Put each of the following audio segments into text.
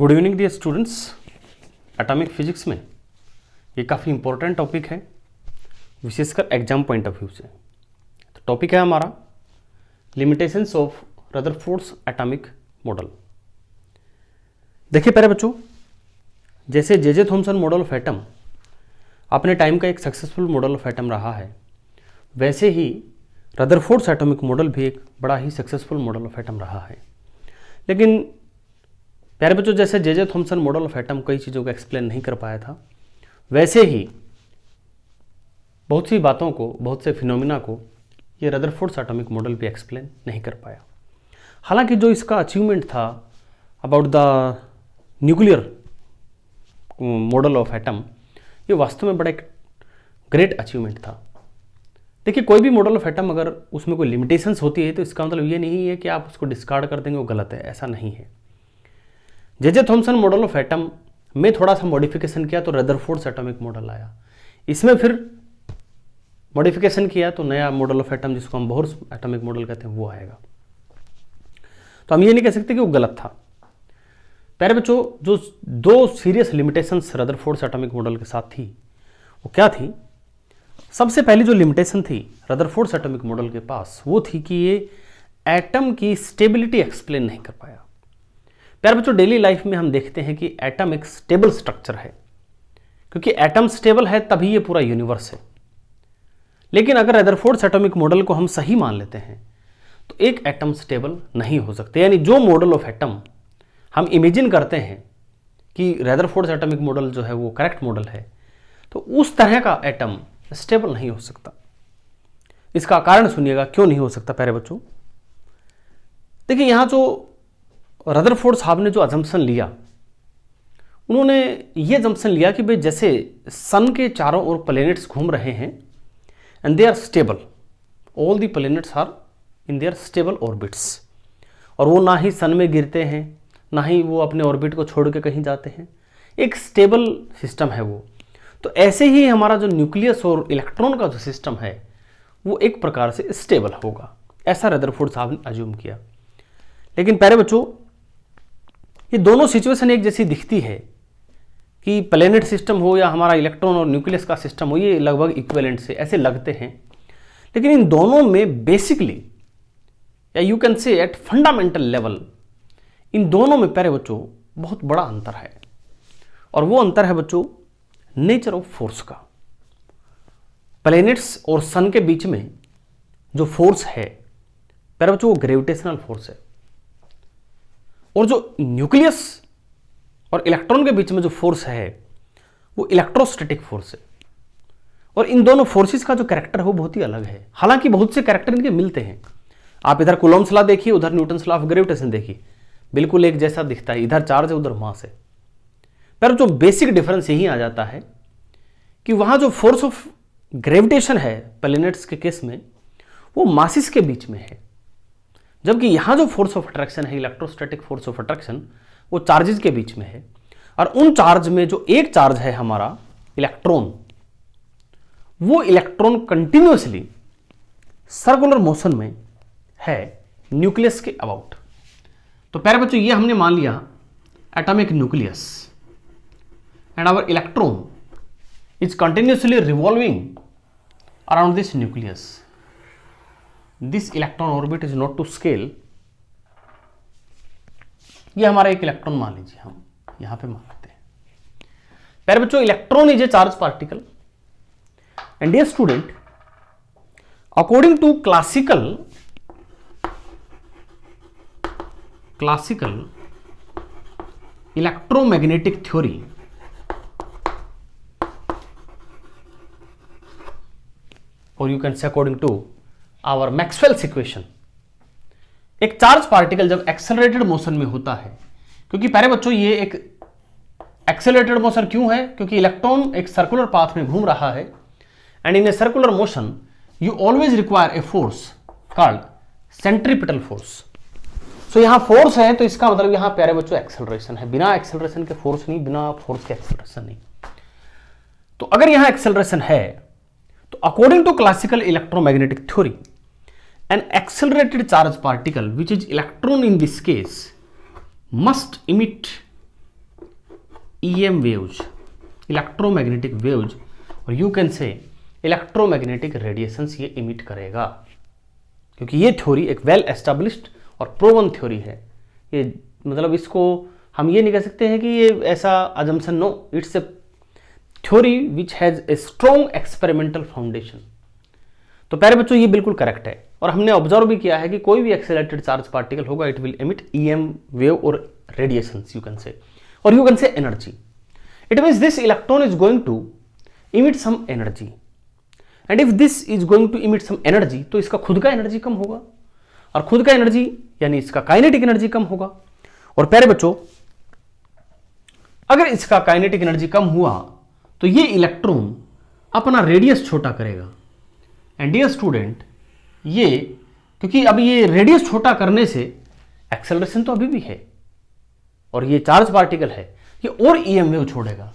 Good evening dear students. Atomic physics में ये काफ़ी इंपॉर्टेंट टॉपिक है, विशेषकर एग्जाम पॉइंट ऑफ व्यू से। तो टॉपिक है हमारा limitations of Rutherford's atomic model. देखिए प्यारे बच्चों, जैसे J Thomson model of atom अपने टाइम का एक सक्सेसफुल मॉडल ऑफ एटम रहा है, वैसे ही रदरफोर्ड्स एटॉमिक मॉडल भी एक बड़ा ही सक्सेसफुल मॉडल ऑफ एटम रहा है। लेकिन प्यारे बच्चों, जैसे J Thomson model of atom कई चीज़ों को एक्सप्लेन नहीं कर पाया था, वैसे ही बहुत सी बातों को, बहुत से फिनोमिना को ये रदरफोर्ड्स एटॉमिक मॉडल भी एक्सप्लेन नहीं कर पाया। हालांकि जो इसका अचीवमेंट था about the nuclear model of atom, ये वास्तव में बड़ा एक ग्रेट अचीवमेंट था। देखिए, कोई भी मॉडल ऑफ एटम अगर उसमें कोई लिमिटेशंस होती है तो इसका मतलब ये नहीं है कि आप उसको डिस्कार्ड कर देंगे, वो गलत है, ऐसा नहीं है। J Thomson model of atom में थोड़ा सा मॉडिफिकेशन किया तो रदरफोर्ड्स एटॉमिक मॉडल आया। इसमें फिर मॉडिफिकेशन किया तो नया मॉडल ऑफ एटम, जिसको हम बोहर्स एटॉमिक मॉडल कहते हैं, वो आएगा। तो हम ये नहीं कह सकते कि वो गलत था। प्यारे बच्चों, जो दो serious limitations Rutherford's atomic model के साथ थी, वो क्या थी? सबसे पहली जो लिमिटेशन थी रदरफोर्ड्स एटॉमिक मॉडल के पास, वो थी कि ये एटम की स्टेबिलिटी एक्सप्लेन नहीं कर पाया। प्यारे बच्चों, डेली लाइफ में हम देखते हैं कि एटम एक स्टेबल स्ट्रक्चर है, क्योंकि एटम स्टेबल है तभी ये पूरा यूनिवर्स है। लेकिन अगर रदरफोर्ड्स एटॉमिक मॉडल को हम सही मान लेते हैं तो एक एटम स्टेबल नहीं हो सकते। यानी जो मॉडल ऑफ एटम हम इमेजिन करते हैं कि रदरफोर्ड्स एटॉमिक मॉडल जो है वो करेक्ट मॉडल है, तो उस तरह का एटम स्टेबल नहीं हो सकता। इसका कारण सुनिएगा क्यों नहीं हो सकता। प्यारे बच्चों, देखिए, यहां जो रदरफोर्ड साहब ने जो अजम्पशन लिया, उन्होंने ये अजम्पशन लिया कि भाई जैसे सन के चारों ओर प्लैनेट्स घूम रहे हैं and they are stable, all the planets are in their stable orbits, और वो ना ही सन में गिरते हैं, ना ही वो अपने ऑर्बिट को छोड़ के कहीं जाते हैं, एक स्टेबल सिस्टम है वो। तो ऐसे ही हमारा जो न्यूक्लियस और इलेक्ट्रॉन का जो सिस्टम है वो एक प्रकार से स्टेबल होगा, ऐसा रदरफोर्ड साहब ने अज्यूम किया। लेकिन प्यारे बच्चों, ये दोनों सिचुएशन एक जैसी दिखती है कि प्लैनेट सिस्टम हो या हमारा इलेक्ट्रॉन और न्यूक्लियस का सिस्टम हो, ये लगभग इक्विवेलेंट से ऐसे लगते हैं। लेकिन इन दोनों में बेसिकली, या you can say at fundamental level, इन दोनों में प्यारे बच्चों बहुत बड़ा अंतर है। और वो अंतर है बच्चों नेचर ऑफ फोर्स का। प्लैनेट्स और सन के बीच में जो फोर्स है प्यारे बच्चों, वो ग्रेविटेशनल फोर्स है। और जो न्यूक्लियस और इलेक्ट्रॉन के बीच में जो फोर्स है वो इलेक्ट्रोस्टैटिक फोर्स है। और इन दोनों फोर्सेस का जो कैरेक्टर है वो बहुत ही अलग है। हालांकि बहुत से कैरेक्टर इनके मिलते हैं। आप इधर कूलॉम्स लॉ देखिए, उधर न्यूटन्स लॉ ऑफ ग्रेविटेशन देखिए, बिल्कुल एक जैसा दिखता है। इधर चार्ज है, उधर मास है, पर जो बेसिक डिफरेंस यही आ जाता है कि वहां जो फोर्स ऑफ ग्रेविटेशन है प्लैनेट्स के केस में, वो मासिस के बीच में है, जबकि यहां जो फोर्स ऑफ अट्रैक्शन है, इलेक्ट्रोस्टैटिक फोर्स ऑफ अट्रैक्शन, वो चार्जेस के बीच में है। और उन चार्ज में जो एक चार्ज है हमारा इलेक्ट्रॉन, वो इलेक्ट्रॉन कंटिन्यूअसली सर्कुलर मोशन में है न्यूक्लियस के अबाउट। तो प्यारे बच्चों, ये हमने मान लिया atomic nucleus, and our electron is continuously revolving around this nucleus. This electron orbit is not to scale. ये हमारा एक इलेक्ट्रॉन मान लीजिए, हम यहां पे मान लेते हैं। प्यारे बच्चों, electron is a charge particle, and dear student, according to classical electromagnetic theory, और you can say according to our Maxwell's equation, एक चार्ज पार्टिकल जब एक्सेलरेटेड मोशन में होता है, क्योंकि प्यारे बच्चों ये एक एक्सेलरेटेड मोशन क्यों है? क्योंकि इलेक्ट्रॉन एक सर्कुलर पाथ में घूम रहा है, and in a circular motion you always require a force called centripetal force. So यहां फोर्स है, तो इसका मतलब यहां प्यारे बच्चों एक्सेलरेशन है। बिना एक्सेलरेशन के फोर्स नहीं, बिना फोर्स के एक्सेलरेशन नहीं। तो अगर यहां एक्सेलरेशन है, तो according to classical electromagnetic theory, an accelerated charge particle, which is electron in this case, must emit EM waves, electromagnetic waves, और you can say electromagnetic radiations ये इमिट करेगा, क्योंकि ये थ्योरी एक वेल एस्टेब्लिश्ड और proven theory है। ये मतलब इसको हम ये नहीं कह सकते हैं कि ये ऐसा assumption, no, it's a theory which has a strong experimental foundation. तो प्यारे बच्चों ये बिल्कुल करेक्ट है, और हमने ऑब्जर्व भी किया है कि कोई भी एक्सेलरेटेड चार्ज पार्टिकल होगा it will emit EM wave और रेडिएशंस यू कैन से, और you can say energy. It means this electron is going to emit some energy, and if this is going to emit some energy, तो इसका खुद का energy कम होगा, और खुद का एनर्जी यानी इसका काइनेटिक एनर्जी कम होगा। और प्यारे बच्चों अगर इसका काइनेटिक एनर्जी कम हुआ तो ये इलेक्ट्रॉन अपना रेडियस छोटा करेगा। एंड डियर स्टूडेंट, ये क्योंकि अब ये रेडियस छोटा करने से एक्सेलरेशन तो अभी भी है, और ये चार्ज पार्टिकल है, ये और EM वेव छोड़ेगा,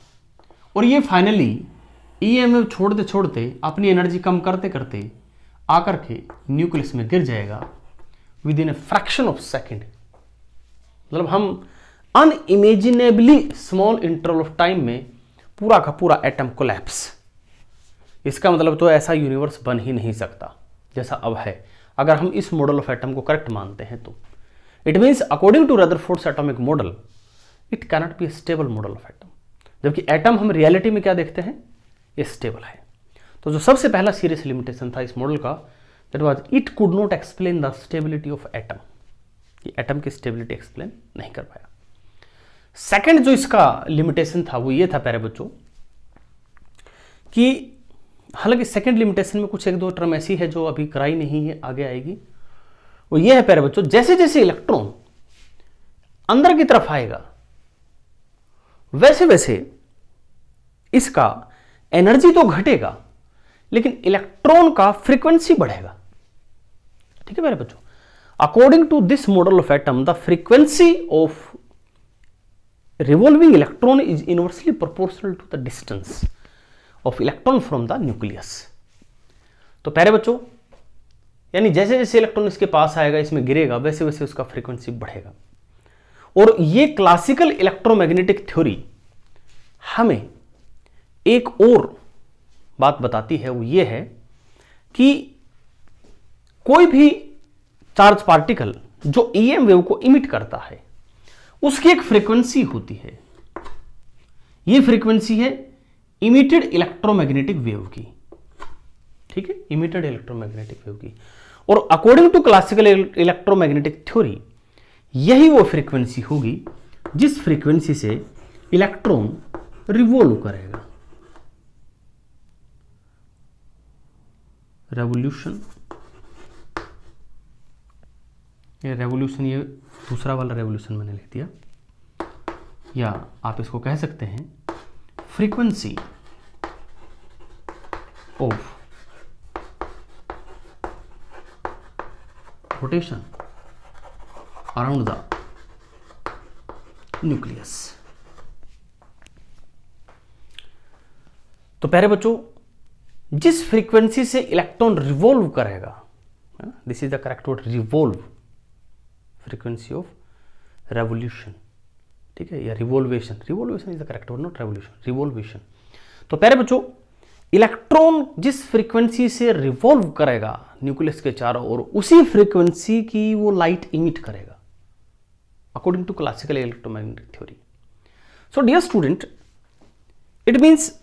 और ये फाइनली EM वेव छोड़ते छोड़ते अपनी एनर्जी कम करते करते आकर के न्यूक्लियस में गिर जाएगा with in a fraction of second. मतलब हम अनइमेजिनेबली स्मॉल इंटरवल ऑफ टाइम में पूरा का पूरा एटम कोलैप्स। इसका मतलब तो ऐसा यूनिवर्स बन ही नहीं सकता जैसा अब है, अगर हम इस मॉडल ऑफ एटम को करेक्ट मानते हैं तो। It means according to Rutherford's atomic model it cannot be a stable model of atom, जबकि एटम हम रियलिटी में क्या देखते हैं, ये स्टेबल है। तो जो सबसे पहला सीरियस लिमिटेशन था इस मॉडल का, that was it could not explain the stability of atom, ये एटम की स्टेबिलिटी एक्सप्लेन नहीं कर पाया। सेकंड जो इसका लिमिटेशन था वो ये था प्यारे बच्चों कि हालांकि सेकंड लिमिटेशन में कुछ एक दो टर्म ऐसी है जो अभी कराई नहीं है, आगे आएगी। वो ये है प्यारे बच्चों, जैसे जैसे इलेक्ट्रॉन अंदर की तरफ आएगा वैसे वैसे इसका एनर्जी तो घटेगा लेकिन इलेक्ट्रॉन का फ्रीक्वेंसी बढ़ेगा। ठीक है प्यारे बच्चों, according to this model of atom the frequency of revolving electron is inversely proportional to the distance of electron from the nucleus। तो प्यारे बच्चों यानी जैसे जैसे इलेक्ट्रॉन इसके पास आएगा, इसमें गिरेगा, वैसे वैसे उसका फ्रीक्वेंसी बढ़ेगा। और ये क्लासिकल इलेक्ट्रोमैग्नेटिक थ्योरी हमें एक और बात बताती है, वो ये है कि कोई भी चार्ज पार्टिकल जो EM वेव को इमिट करता है उसकी एक फ्रीक्वेंसी होती है। ये फ्रीक्वेंसी है इमिटेड इलेक्ट्रोमैग्नेटिक वेव की। ठीक है, इमिटेड इलेक्ट्रोमैग्नेटिक वेव की। और according to classical electromagnetic theory यही वो फ्रीक्वेंसी होगी जिस फ्रीक्वेंसी से इलेक्ट्रॉन रिवॉल्व करेगा। रेवोल्यूशन, ये रेवोल्यूशन, ये दूसरा वाला रेवोल्यूशन मैंने लिख दिया, या आप इसको कह सकते हैं frequency of rotation around the nucleus. तो प्यारे बच्चों जिस फ्रीक्वेंसी से इलेक्ट्रॉन रिवॉल्व करेगा, this is the correct word, revolve, frequency of revolution. ठीक है, या revolvation, revolvation is the correct word, not revolution, revolvation. तो प्यारे बच्चों इलेक्ट्रॉन जिस फ्रीक्वेंसी से रिवॉल्व करेगा न्यूक्लियस के चारों ओर, उसी फ्रीक्वेंसी की वो लाइट इमिट करेगा according to classical electromagnetic theory. So dear student, it means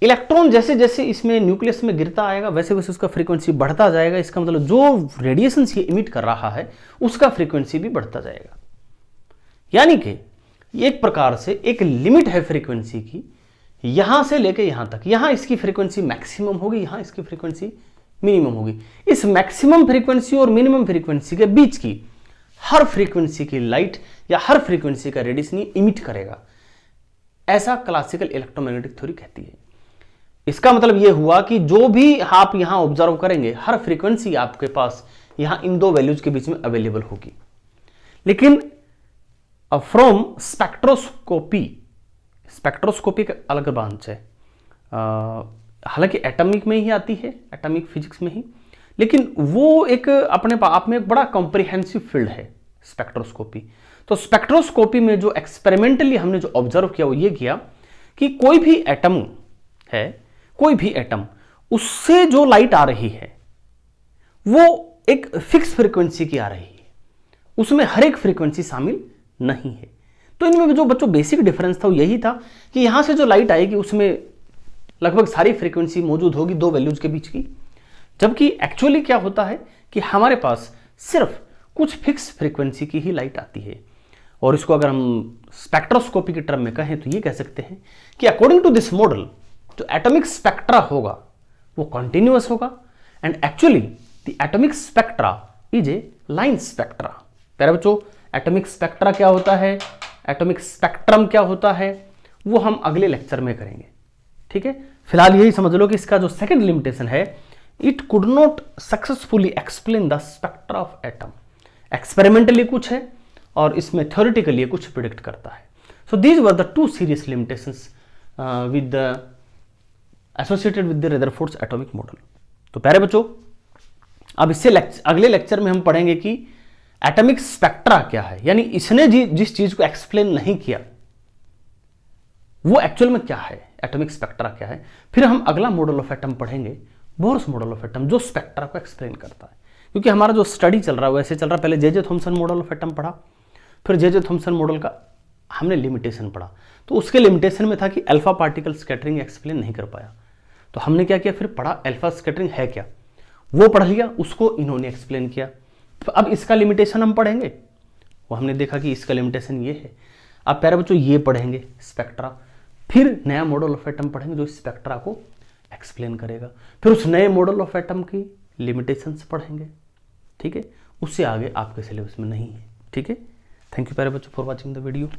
electron जैसे जैसे इसमें न्यूक्लियस में गिरता आएगा वैसे वैसे उसका फ्रीक्वेंसी बढ़ता जाएगा। इसका मतलब जो रेडिएशन ये इमिट कर रहा है उसका फ्रीक्वेंसी भी बढ़ता जाएगा। यानी कि एक प्रकार से एक लिमिट है फ्रीक्वेंसी की, यहां से लेके यहां तक। यहां इसकी फ्रीक्वेंसी मैक्सिमम होगी, यहां इसकी फ्रीक्वेंसी मिनिमम होगी। इस मैक्सिमम फ्रीक्वेंसी और मिनिमम फ्रीक्वेंसी के बीच की हर फ्रीक्वेंसी की लाइट या हर फ्रीक्वेंसी का रेडिएशन इमिट करेगा, ऐसा क्लासिकल इलेक्ट्रोमैग्नेटिक थ्योरी कहती है। इसका मतलब यह हुआ कि जो भी आप यहां ऑब्जर्व करेंगे हर फ्रीक्वेंसी आपके पास यहां इन दो वैल्यूज के बीच में अवेलेबल होगी। लेकिन फ्रॉम स्पेक्ट्रोस्कोपी, स्पेक्ट्रोस्कोपी का अलग ब्रांच है, हालांकि एटॉमिक में ही आती है, एटॉमिक फिजिक्स में ही, लेकिन वो एक अपने आप में एक बड़ा कॉम्प्रिहेंसिव फील्ड है स्पेक्ट्रोस्कोपी। तो स्पेक्ट्रोस्कोपी में जो एक्सपेरिमेंटली हमने जो ऑब्जर्व किया वो ये किया कि कोई भी एटम है, कोई भी एटम, उससे जो लाइट आ रही है वो एक फिक्स फ्रीक्वेंसी की आ रही है, उसमें हर एक फ्रीक्वेंसी शामिल नहीं है। तो इनमें जो बच्चों बेसिक डिफरेंस था वो यही था कि यहां से जो लाइट आएगी उसमें लगभग सारी फ्रीक्वेंसी मौजूद होगी दो वैल्यूज के बीच की, जबकि एक्चुअली क्या होता है कि हमारे पास सिर्फ कुछ फिक्स फ्रीक्वेंसी की ही लाइट आती है। और इसको अगर हम स्पेक्ट्रोस्कोपी के टर्म में कहें तो ये कह सकते हैं कि अकॉर्डिंग टू दिस मॉडल जो एटॉमिक स्पेक्ट्रा होगा वो कॉन्टिन्यूअस होगा, and actually the atomic spectra is a line spectra. प्यारे बच्चों, एटॉमिक स्पेक्ट्रा क्या होता है, एटॉमिक स्पेक्ट्रम क्या होता है, वो हम अगले लेक्चर में करेंगे। ठीक है, फिलहाल यही समझ लो कि इसका जो सेकंड लिमिटेशन है, it could not successfully explain the spectra of atom. Experimentally कुछ है और इसमें थ्योरेटिकली कुछ प्रिडिक्ट करता है। So these were the two serious limitations with the associated with the Rutherford's atomic model. तो प्यारे बच्चों, अब इससे अगले लेक्चर में हम पढ़ेंगे कि एटॉमिक स्पेक्ट्रा क्या है, यानी इसने जिस चीज को एक्सप्लेन नहीं किया वो एक्चुअल में क्या है, एटॉमिक स्पेक्ट्रा क्या है। फिर हम अगला मॉडल ऑफ एटम पढ़ेंगे, बोर्स मॉडल ऑफ एटम, जो स्पेक्ट्रा को एक्सप्लेन करता है। क्योंकि हमारा जो स्टडी चल रहा है वो ऐसे चल रहा है, पहले J Thomson model of atom पढ़ा, फिर जे थॉमसन मॉडल का हमने लिमिटेशन पढ़ा। तो उसके लिमिटेशन में था कि अल्फा पार्टिकल स्कैटरिंग एक्सप्लेन नहीं कर पाया, तो हमने क्या किया, फिर पढ़ा अल्फा स्कैटरिंग है क्या, वो पढ़ लिया, उसको इन्होंने एक्सप्लेन किया। तो अब इसका लिमिटेशन हम पढ़ेंगे, वो हमने देखा कि इसका लिमिटेशन ये है। अब प्यारे बच्चों ये पढ़ेंगे स्पेक्ट्रा, फिर नया मॉडल ऑफ एटम पढ़ेंगे जो स्पेक्ट्रा को एक्सप्लेन करेगा, फिर उस नए मॉडल ऑफ एटम की लिमिटेशंस पढ़ेंगे। ठीक है, उससे आगे आपके सिलेबस में नहीं है। ठीक है, थैंक यू प्यारे बच्चों फॉर वॉचिंग द वीडियो।